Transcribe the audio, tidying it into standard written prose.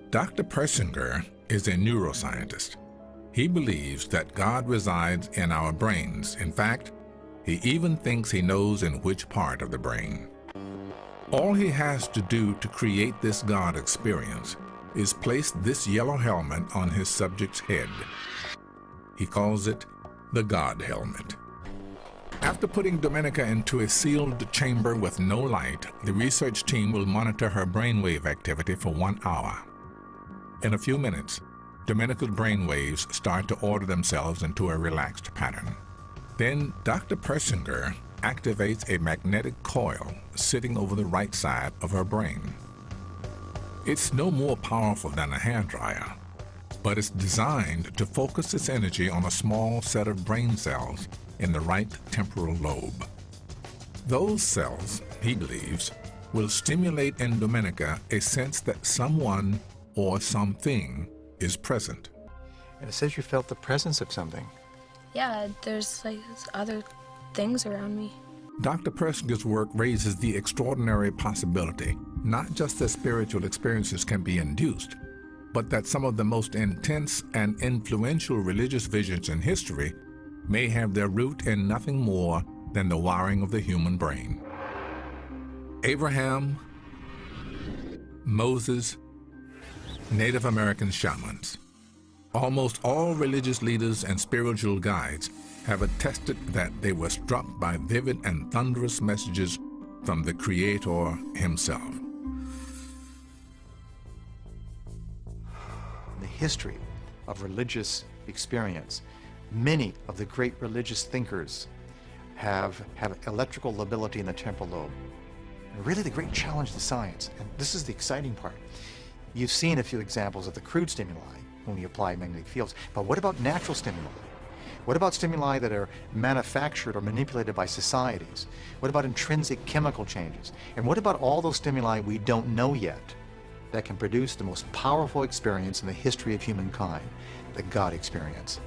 Dr. Persinger is a neuroscientist. He believes that God resides in our brains. In fact, he even thinks he knows in which part of the brain. All he has to do to create this God experience is place this yellow helmet on his subject's head. He calls it the God helmet. After putting Domenica into a sealed chamber with no light, the research team will monitor her brainwave activity for 1 hour. In a few minutes, Domenica's brainwaves start to order themselves into a relaxed pattern. Then Dr. Persinger activates a magnetic coil sitting over the right side of her brain. It's no more powerful than a hairdryer, but it's designed to focus its energy on a small set of brain cells in the right temporal lobe. Those cells, he believes, will stimulate in Domenica a sense that someone or something is present. And it says you felt the presence of something. Yeah, there's like other things around me. Dr. Persinger's work raises the extraordinary possibility not just that spiritual experiences can be induced, but that some of the most intense and influential religious visions in history may have their root in nothing more than the wiring of the human brain. Abraham, Moses, Native American shamans. Almost all religious leaders and spiritual guides have attested that they were struck by vivid and thunderous messages from the Creator himself. In the history of religious experience, many of the great religious thinkers have electrical lability in the temporal lobe. And really the great challenge to science, and this is the exciting part, you've seen a few examples of the crude stimuli when we apply magnetic fields, but what about natural stimuli? What about stimuli that are manufactured or manipulated by societies? What about intrinsic chemical changes? And what about all those stimuli we don't know yet that can produce the most powerful experience in the history of humankind, the God experience?